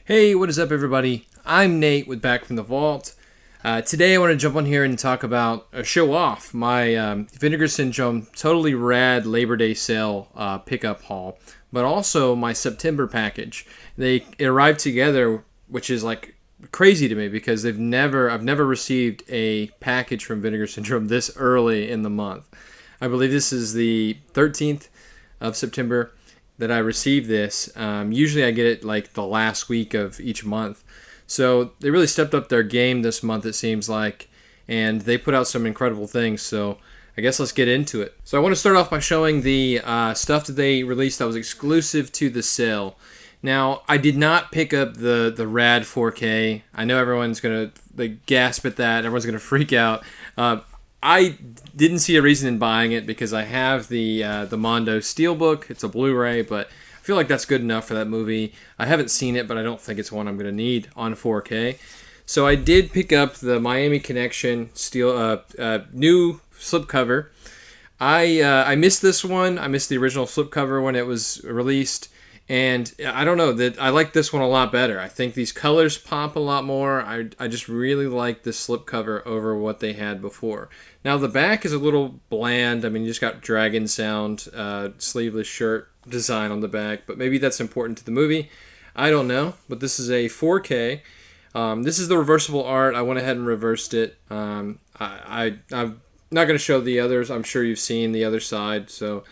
Hey, what is up, everybody? I'm Nate with Back from the Vault. Today I want to jump on here and talk about, show off my Vinegar Syndrome totally rad Labor Day sale pickup haul, but also my September package. It arrived together, which is like crazy to me because I've never received a package from Vinegar Syndrome this early in the month. I believe this is the 13th of September that I received this. Usually I get it like the last week of each month. So they really stepped up their game this month, it seems like, and they put out some incredible things. So I guess let's get into it. So I want to start off by showing the stuff that they released that was exclusive to the sale. Now, I did not pick up the rad 4K. I know everyone's going to gasp at that. Everyone's going to freak out. I didn't see a reason in buying it because I have the Mondo Steelbook. It's a Blu-ray, but I feel like that's good enough for that movie. I haven't seen it, but I don't think it's one I'm going to need on 4K. So I did pick up the Miami Connection new slipcover. I missed this one. I missed the original slipcover when it was released. And I don't know, that I like this one a lot better. I think these colors pop a lot more. I just really like this slipcover over what they had before. Now the back is a little bland. I mean, you just got Dragon Sound sleeveless shirt design on the back, but maybe that's important to the movie. I don't know, but this is a 4K. This is the reversible art. I went ahead and reversed it. I'm not going to show the others. I'm sure you've seen the other side, so...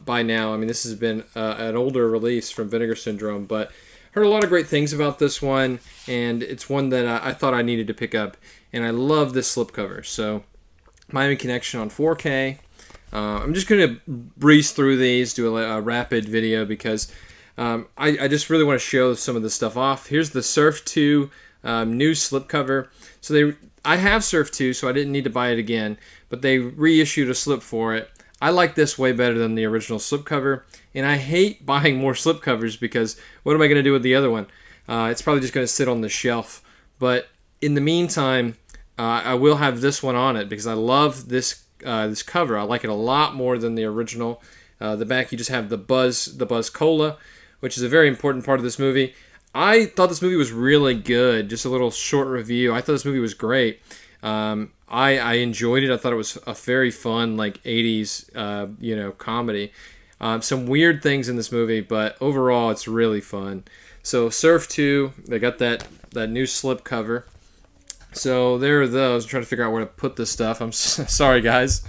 by now, I mean, this has been an older release from Vinegar Syndrome, but heard a lot of great things about this one, and it's one that I thought I needed to pick up, and I love this slipcover. So, Miami Connection on 4K. I'm just going to breeze through these, do a rapid video, because I just really want to show some of the stuff off. Here's the Surf 2 new slipcover. So I have Surf 2, so I didn't need to buy it again, but they reissued a slip for it. I like this way better than the original slipcover, and I hate buying more slipcovers because what am I going to do with the other one? It's probably just going to sit on the shelf. But in the meantime, I will have this one on it because I love this cover. I like it a lot more than the original. The back, you just have the Buzz Cola, which is a very important part of this movie. I thought this movie was really good. Just a little short review. I thought this movie was great. I enjoyed it. I thought it was a very fun, like 80s, comedy. Some weird things in this movie, but overall, it's really fun. So Surf 2, they got that new slip cover. So there are those. I'm trying to figure out where to put this stuff. I'm sorry, guys.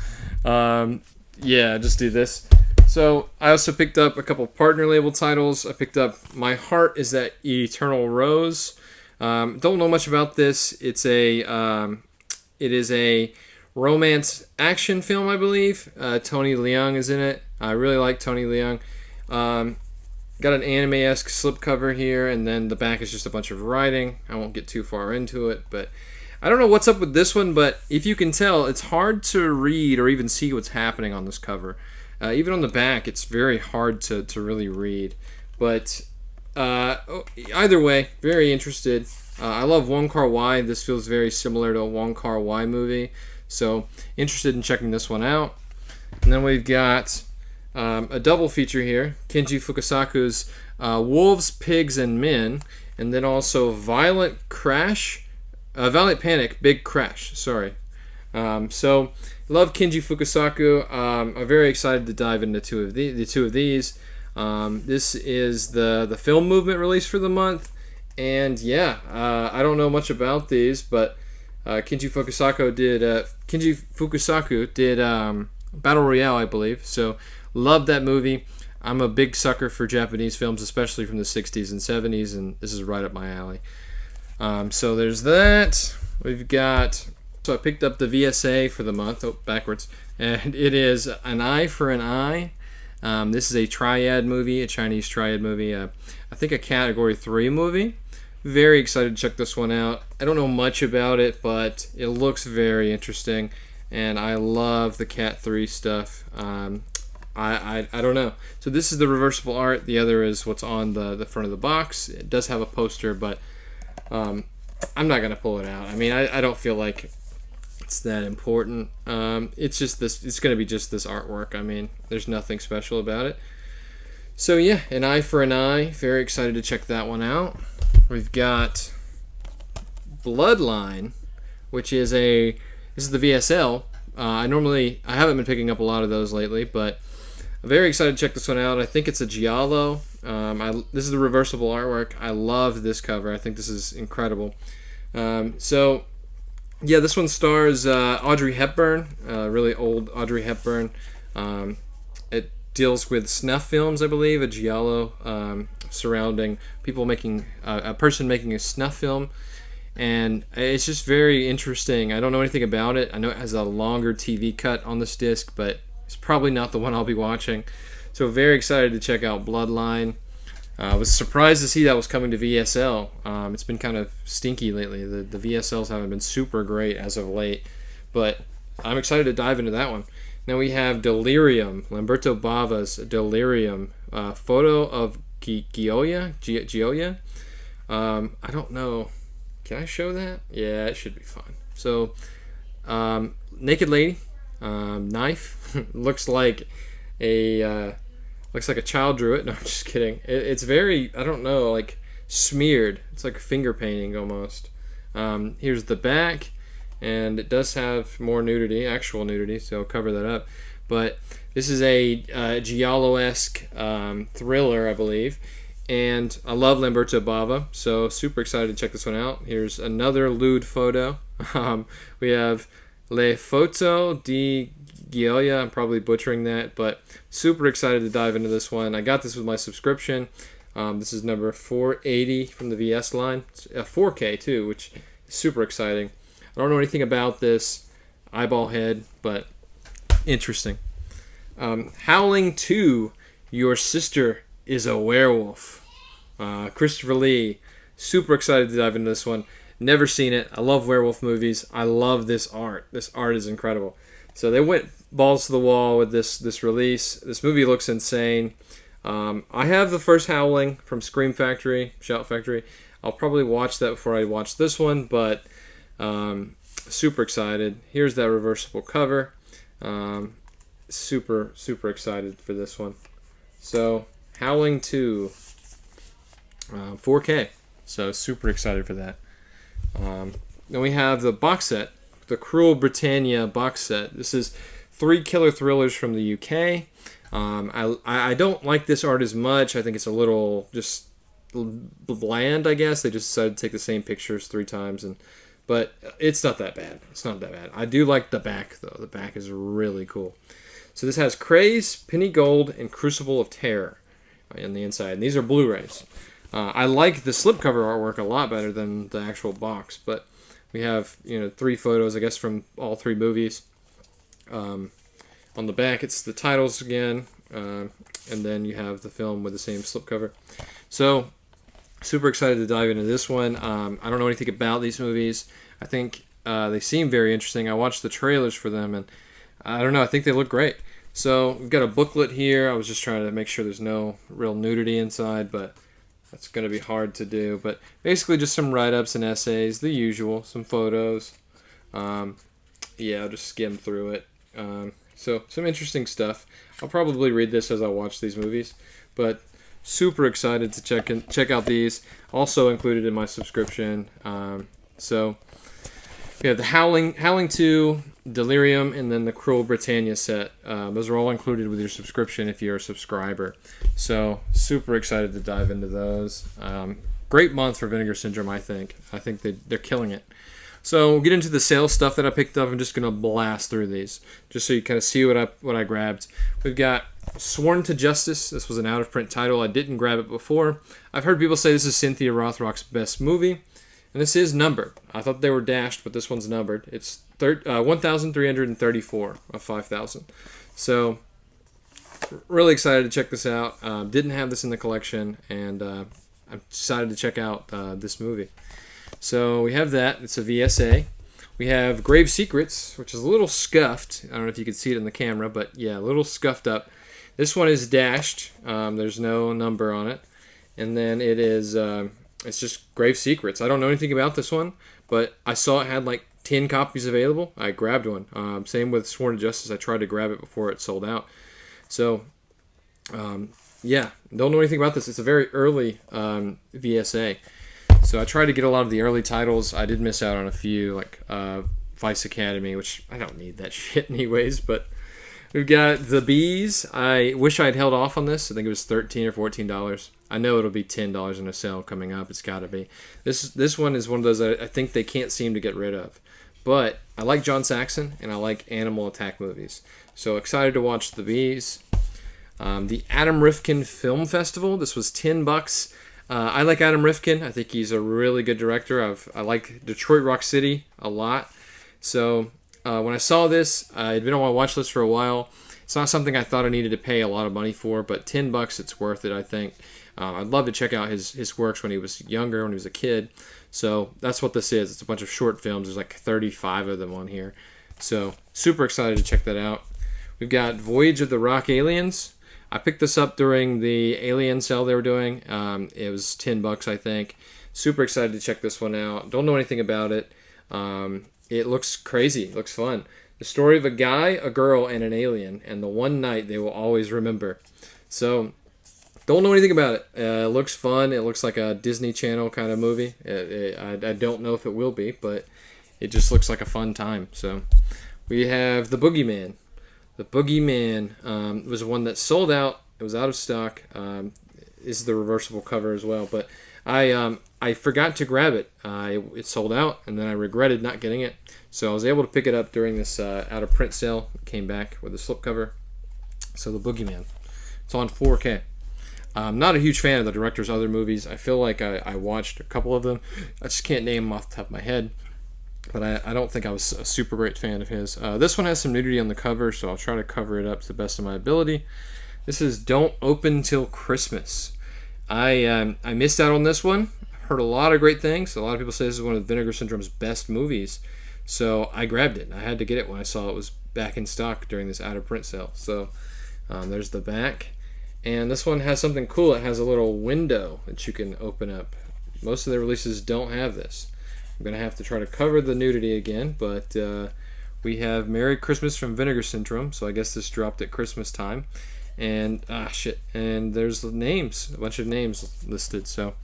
Just do this. So I also picked up a couple partner label titles. I picked up My Heart Is That Eternal Rose. Don't know much about this. It is a romance action film, I believe. Tony Leung is in it. I really like Tony Leung. Got an anime-esque slipcover here, and then the back is just a bunch of writing. I won't get too far into it, but I don't know what's up with this one, but if you can tell, it's hard to read or even see what's happening on this cover. Even on the back, it's very hard to really read. But either way, very interested. I love Wong Kar-wai. This feels very similar to a Wong Kar-wai movie. So, interested in checking this one out. And then we've got a double feature here. Kenji Fukasaku's Wolves, Pigs, and Men. And then also Violent Panic, Big Crash. Sorry. So, love Kenji Fukasaku. I'm very excited to dive into the two of these. This is the film movement release for the month. And yeah, I don't know much about these, but Kenji Fukasaku did Battle Royale, I believe. So love that movie. I'm a big sucker for Japanese films, especially from the 60s and 70s, and this is right up my alley. So there's that. So I picked up the VSA for the month. Oh, backwards. And it is An Eye for an Eye. This is a triad movie, a Chinese triad movie. I think a Category 3 movie. Very excited to check this one out. I don't know much about it, but it looks very interesting, and I love the Cat 3 stuff. I don't know. So this is the reversible art. The other is what's on the front of the box. It does have a poster, but I'm not going to pull it out. I mean, I don't feel like it's that important. It's just this. It's going to be just this artwork. I mean, there's nothing special about it. So yeah, An Eye for an Eye. Very excited to check that one out. we've got Bloodline, which is this is the VSL. I haven't been picking up a lot of those lately, but I'm very excited to check this one out. I think it's a Giallo. This is the reversible artwork. I love this cover. I think this is incredible. So, yeah, this one stars Audrey Hepburn, really old Audrey Hepburn. It deals with snuff films, I believe, a Giallo surrounding people making a person making a snuff film. And it's just very interesting. I don't know anything about it. I know it has a longer TV cut on this disc, but it's probably not the one I'll be watching. So very excited to check out Bloodline. I was surprised to see that was coming to VSL. It's been kind of stinky lately. The VSLs haven't been super great as of late, but I'm excited to dive into that one. Now we have Delirium, Lamberto Bava's Delirium, photo of Gioia. I don't know. Can I show that? Yeah, it should be fine. So, naked lady, knife, looks like a child drew it. No, I'm just kidding. It's very, I don't know, like smeared. It's like finger painting almost. Here's the back, and it does have more nudity, actual nudity, so I'll cover that up. But this is a Giallo-esque thriller, I believe. And I love Lamberto Bava, so super excited to check this one out. Here's another lewd photo. We have Le Foto di Gioia. I'm probably butchering that, but super excited to dive into this one. I got this with my subscription. This is number 480 from the VS line. It's a 4K too, which is super exciting. I don't know anything about this eyeball head, but interesting. Howling 2, Your Sister is a Werewolf. Christopher Lee. Super excited to dive into this one. Never seen it. I love werewolf movies. I love this art. This art is incredible. So they went balls to the wall with this release. This movie looks insane. I have the first Howling from Scream Factory, Shout Factory. I'll probably watch that before I watch this one, but super excited. Here's that reversible cover. Super excited for this one. So, Howling 2, 4K. So, super excited for that. Then we have the box set, the Cruel Britannia box set. This is 3 killer thrillers from the UK. I don't like this art as much. I think it's a little just bland, I guess. They just decided to take the same pictures 3 times, but it's not that bad. It's not that bad. I do like the back, though. The back is really cool. So this has Craze, Penny Gold, and Crucible of Terror on the inside. And these are Blu-rays. I like the slipcover artwork a lot better than the actual box, but we have 3 photos, I guess, from all 3 movies. On the back, it's the titles again, and then you have the film with the same slipcover. So, super excited to dive into this one. I don't know anything about these movies. I think they seem very interesting. I watched the trailers for them, and I don't know, I think they look great. So, we've got a booklet here. I was just trying to make sure there's no real nudity inside, but that's going to be hard to do. But basically just some write-ups and essays, the usual, some photos. I'll just skim through it. So, some interesting stuff. I'll probably read this as I watch these movies, but super excited to check out these. Also included in my subscription. So, we have the Howling 2, Delirium, and then the Cruel Britannia set. Those are all included with your subscription if you're a subscriber. So, super excited to dive into those. Great month for Vinegar Syndrome, I think. I think they're killing it. So, we'll get into the sales stuff that I picked up. I'm just going to blast through these, just so you kind of see what I grabbed. We've got Sworn to Justice. This was an out-of-print title. I didn't grab it before. I've heard people say this is Cynthia Rothrock's best movie. And this is numbered. I thought they were dashed, but this one's numbered. It's 1,334 of 5,000. So, really excited to check this out. Didn't have this in the collection, and I'm excited to check out this movie. So, we have that. It's a VSA. We have Grave Secrets, which is a little scuffed. I don't know if you can see it in the camera, but yeah, a little scuffed up. This one is dashed. There's no number on it. And then it is... it's just Grave Secrets. I don't know anything about this one, but I saw it had like 10 copies available. I grabbed one. Same with Sworn to Justice. I tried to grab it before it sold out. So, don't know anything about this. It's a very early VSA. So I tried to get a lot of the early titles. I did miss out on a few, like Vice Academy, which I don't need that shit anyways. But we've got The Bees. I wish I had held off on this. I think it was $13 or $14. I know it'll be $10 in a sale coming up. It's got to be. This one is one of those that I think they can't seem to get rid of. But I like John Saxon, and I like animal attack movies. So excited to watch The Bees. The Adam Rifkin Film Festival. This was $10. I like Adam Rifkin. I think he's a really good director. I like Detroit Rock City a lot. So when I saw this, I'd been on my watch list for a while. It's not something I thought I needed to pay a lot of money for, but $10, it's worth it, I think. I'd love to check out his works when he was younger, when he was a kid. So that's what this is. It's a bunch of short films. There's like 35 of them on here. So super excited to check that out. We've got Voyage of the Rock Aliens. I picked this up during the Alien sale they were doing. It was $10, I think. Super excited to check this one out. Don't know anything about it. It looks crazy. It looks fun. The story of a guy, a girl, and an alien, and the one night they will always remember. So, don't know anything about it. It looks fun. It looks like a Disney Channel kind of movie. I don't know if it will be, but it just looks like a fun time. So, we have The Boogeyman. The Boogeyman was one that sold out. It was out of stock. This is the reversible cover as well, but I forgot to grab it. It sold out, and then I regretted not getting it. So I was able to pick it up during this out of print sale. It came back with a slipcover. So The Boogeyman. It's on 4K. I'm not a huge fan of the director's other movies. I feel like I watched a couple of them. I just can't name them off the top of my head. But I don't think I was a super great fan of his. This one has some nudity on the cover, so I'll try to cover it up to the best of my ability. This is Don't Open Till Christmas. I missed out on this one. Heard a lot of great things. A lot of people say this is one of Vinegar Syndrome's best movies. So I grabbed it. I had to get it when I saw it was back in stock during this out of print sale. So there's the back. And this one has something cool. It has a little window that you can open up. Most of the releases don't have this. I'm going to have to try to cover the nudity again, but we have Merry Christmas from Vinegar Syndrome, so I guess this dropped at Christmas time. And, and there's the names, a bunch of names listed, so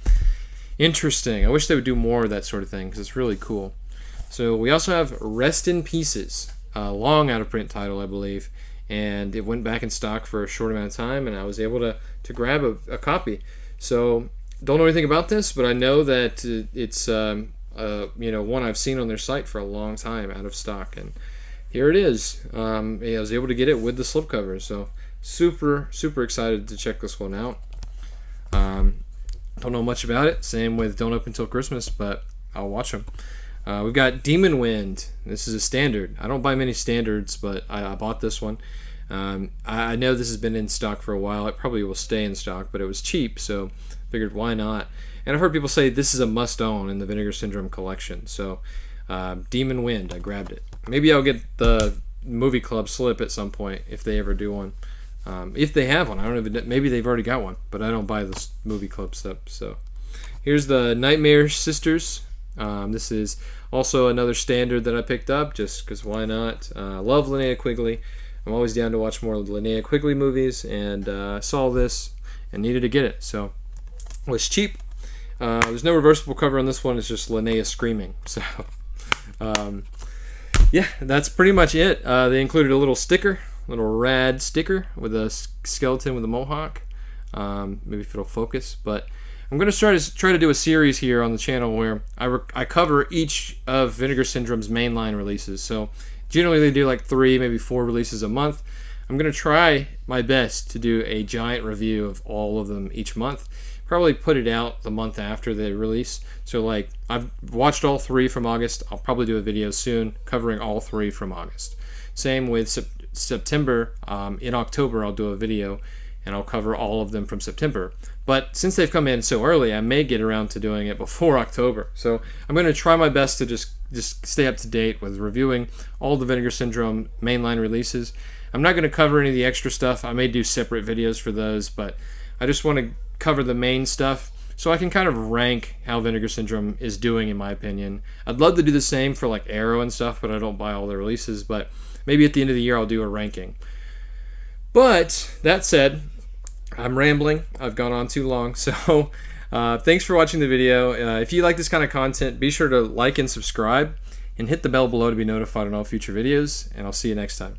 interesting. I wish they would do more of that sort of thing, because it's really cool. So we also have Rest in Pieces, a long out-of-print title, I believe, and it went back in stock for a short amount of time, and I was able to grab a copy. So, don't know anything about this, but I know that it's one I've seen on their site for a long time, out of stock, and here it is. I was able to get it with the slipcover, so super excited to check this one out. Don't know much about it. Same with Don't Open Till Christmas, but I'll watch them. We've got Demon Wind. This is a standard. I don't buy many standards, but I bought this one. I know this has been in stock for a while. It probably will stay in stock, but it was cheap, so figured why not. And I've heard people say this is a must-own in the Vinegar Syndrome collection. So, Demon Wind, I grabbed it. Maybe I'll get the Movie Club slip at some point if they ever do one. If they have one, I don't even. Maybe they've already got one, but I don't buy this Movie Club stuff. So, here's the Nightmare Sisters. This is also another standard that I picked up just because why not? I love Linnea Quigley. I'm always down to watch more Linnea Quigley movies, and I saw this and needed to get it. So, it was cheap. There's no reversible cover on this one. It's just Linnea screaming. So, yeah, that's pretty much it. They included a little sticker, little rad sticker with a skeleton with a mohawk. Maybe if it'll focus. But I'm going to try to do a series here on the channel where I cover each of Vinegar Syndrome's mainline releases. So generally they do like 3, maybe 4 releases a month. I'm going to try my best to do a giant review of all of them each month. Probably put it out the month after they release. So like I've watched all 3 from August. I'll probably do a video soon covering all 3 from August. Same with September. In October I'll do a video and I'll cover all of them from September. But since they've come in so early, I may get around to doing it before October. So I'm going to try my best to just stay up to date with reviewing all the Vinegar Syndrome mainline releases. I'm not going to cover any of the extra stuff. I may do separate videos for those, but I just want to cover the main stuff so I can kind of rank how Vinegar Syndrome is doing in my opinion. I'd love to do the same for like Arrow and stuff, but I don't buy all the releases. But maybe at the end of the year I'll do a ranking. But that said, I'm rambling. I've gone on too long, so Thanks for watching the video. If you like this kind of content, be sure to like and subscribe, and hit the bell below to be notified on all future videos, and I'll see you next time.